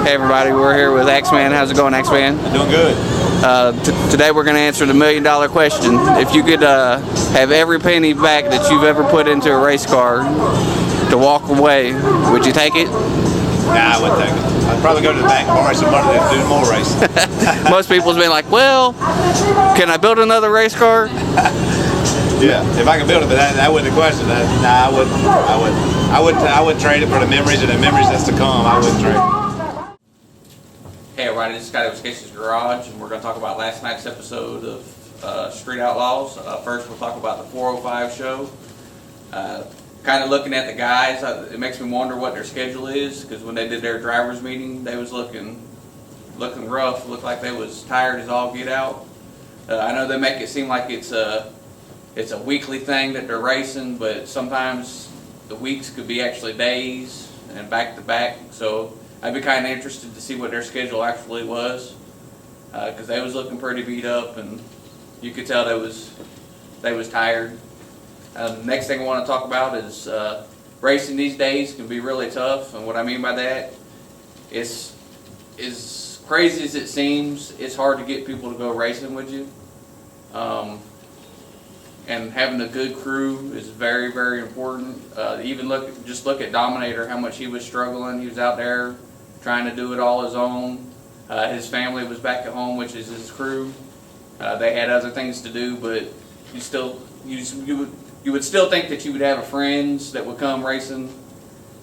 Hey everybody, we're here with X-Man. How's it going, X-Man? Doing good. Today we're going to answer the $1 million question. If you could have every penny back that you've ever put into a race car to walk away, would you take it? Nah, I wouldn't take it. I'd probably go to the bank and borrow some money to do more racing. Most people's been like, well, can I build another race car? Yeah, if I could build it, but that wasn't the question. Nah, I wouldn't trade it for the memories and the memories that's to come. I wouldn't trade it. Hey everybody, this is Scotty with Sketchy's Garage, and we're going to talk about last night's episode of Street Outlaws. First, we'll talk about the 405 show. Kind of looking at the guys, it makes me wonder what their schedule is, because when they did their drivers meeting, they was looking rough. Looked like they was tired as all get out. I know they make it seem like it's a weekly thing that they're racing, but sometimes the weeks could be actually days and back to back. So I'd be kind of interested to see what their schedule actually was, because they was looking pretty beat up, and you could tell they was tired. The next thing I want to talk about is racing these days can be really tough, and what I mean by that is, as crazy as it seems, it's hard to get people to go racing with you. And having a good crew is very, very important. Just look at Dominator, how much he was struggling. He was out there trying to do it all his own. His family was back at home, which is his crew. They had other things to do, but you would still think that you would have friends that would come racing.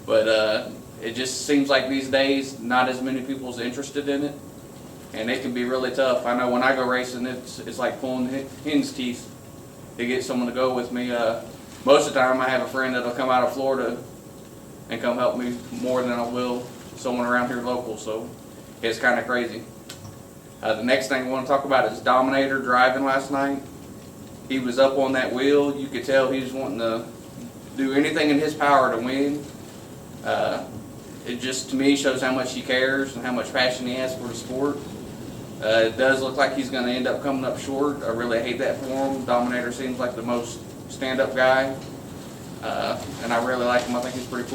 But it just seems like these days not as many people's interested in it, and it can be really tough. I know when I go racing, it's like pulling hen's teeth to get someone to go with me. Most of the time I have a friend that'll come out of Florida and come help me more than I will someone around here local, so it's kind of crazy. The next thing I want to talk about is Dominator driving last night. He was up on that wheel. You could tell he was wanting to do anything in his power to win. It just, to me, shows how much he cares and how much passion he has for the sport. It does look like he's going to end up coming up short. I really hate that for him. Dominator seems like the most stand-up guy, and I really like him. I think he's a pretty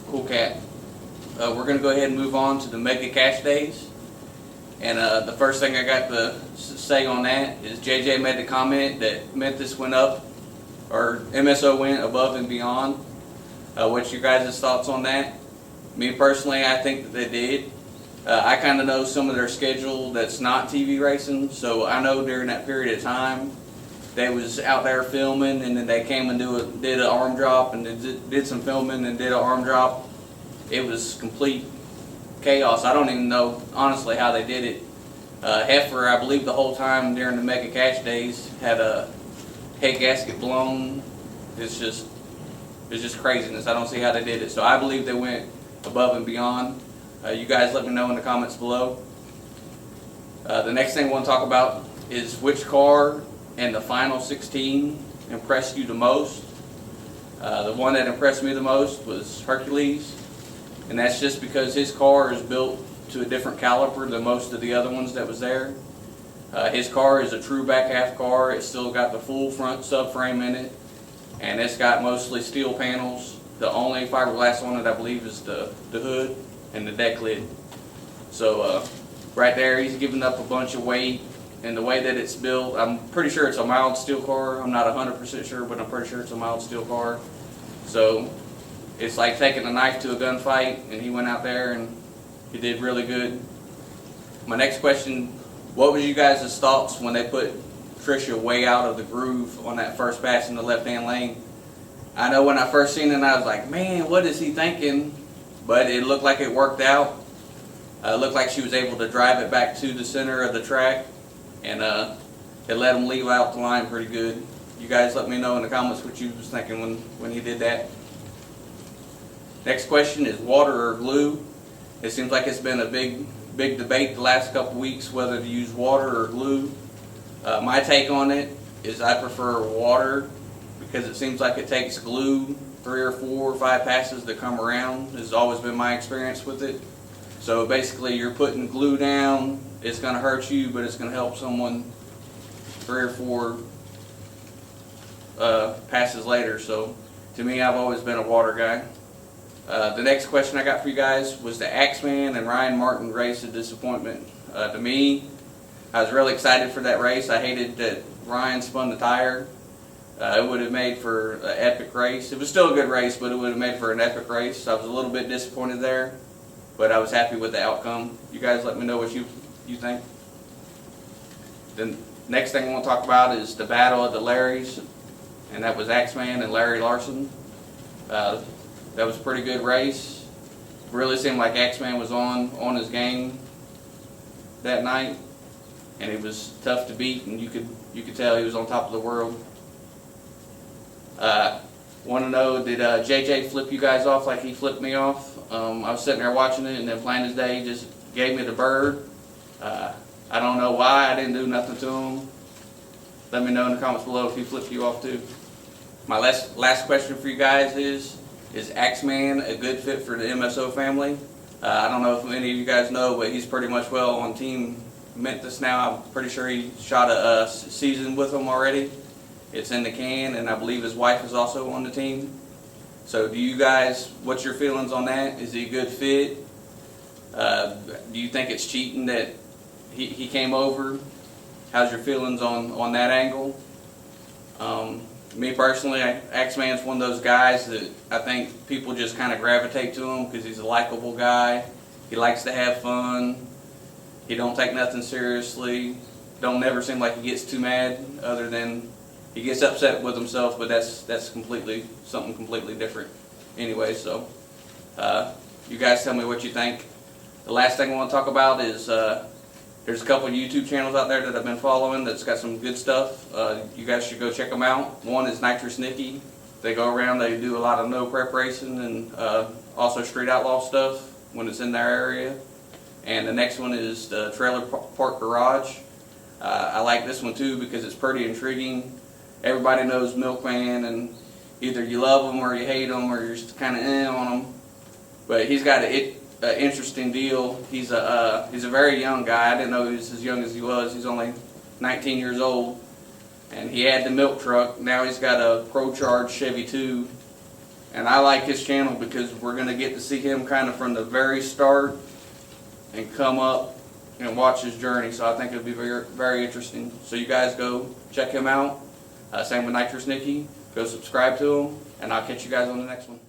cool cat. We're going to go ahead and move on to the Mega Cash Days. And the first thing I got to say on that is JJ made the comment that Memphis went up, or MSO went above and beyond. What's your guys' thoughts on that? Me personally, I think that they did. I kind of know some of their schedule that's not TV racing, so I know during that period of time they was out there filming, and then they came and did an arm drop, and did some filming and did an arm drop. It was complete chaos. I don't even know honestly how they did it. Heifer, I believe the whole time during the Mega Cash Days, had a head gasket blown. It's just craziness. I don't see how they did it. So I believe they went above and beyond. You guys let me know in the comments below. The next thing I want to talk about is which car in the final 16 impressed you the most. The one that impressed me the most was Hercules, and that's just because his car is built to a different caliber than most of the other ones that was there. His car is a true back half car. It's still got the full front subframe in it, and it's got mostly steel panels. The only fiberglass on it, I believe, is the hood and the deck lid. So right there, he's giving up a bunch of weight, and the way that it's built, I'm pretty sure it's a mild steel car. I'm not 100% sure, but I'm pretty sure it's a mild steel car. So it's like taking a knife to a gunfight, and he went out there and he did really good. My next question, what was you guys' thoughts when they put Tricia way out of the groove on that first pass in the left-hand lane? I know when I first seen it, I was like, man, what is he thinking? But it looked like it worked out. It looked like she was able to drive it back to the center of the track, and it let him leave out the line pretty good. You guys let me know in the comments what you was thinking when he did that. Next question is water or glue. It seems like it's been a big debate the last couple weeks whether to use water or glue. My take on it is I prefer water, because it seems like it takes glue 3 or 4 or 5 passes to come around. This has always been my experience with it. So basically you're putting glue down, it's going to hurt you, but it's going to help someone 3 or 4 passes later. So to me, I've always been a water guy. The next question I got for you guys was the Axeman and Ryan Martin race, a disappointment to me. I was really excited for that race. I hated that Ryan spun the tire. It would have made for an epic race. It was still a good race, but it would have made for an epic race. I was a little bit disappointed there, but I was happy with the outcome. You guys let me know what you think. The next thing I want to talk about is the battle of the Larrys, and that was Axeman and Larry Larson. That was a pretty good race. Really seemed like Axeman was on his game that night, and it was tough to beat, and you could tell he was on top of the world. Want to know, did JJ flip you guys off like he flipped me off? I was sitting there watching it, and then Plain as Day just gave me the bird. I don't know why. I didn't do nothing to him. Let me know in the comments below if he flipped you off too. My last question for you guys is Axeman a good fit for the MSO family? I don't know if any of you guys know, but he's pretty much well on Team Memphis now. I'm pretty sure he shot a season with them already. It's in the can, and I believe his wife is also on the team. So do you guys, what's your feelings on that? Is he a good fit? Do you think it's cheating that he came over? How's your feelings on that angle? Me personally, Axeman's one of those guys that I think people just kind of gravitate to him because he's a likable guy. He likes to have fun. He don't take nothing seriously. Don't never seem like he gets too mad, other than he gets upset with himself, but that's completely something completely different. Anyway, so you guys tell me what you think. The last thing I want to talk about is there's a couple of YouTube channels out there that I've been following that's got some good stuff. You guys should go check them out. One is Nitrous Nicky. They go around, they do a lot of no prep racing and also Street Outlaw stuff when it's in their area. And the next one is the Trailer Park Garage. I like this one too because it's pretty intriguing. Everybody knows Milkman, and either you love him or you hate him or you're just kind of on him. But he's got an interesting deal. He's a very young guy. I didn't know he was as young as he was. He's only 19 years old, and he had the milk truck. Now he's got a Pro-Charge Chevy 2, and I like his channel because we're going to get to see him kind of from the very start and come up and watch his journey. So I think it'll be very, very interesting. So you guys go check him out. Same with Nitrous Nicky. Go subscribe to him, and I'll catch you guys on the next one.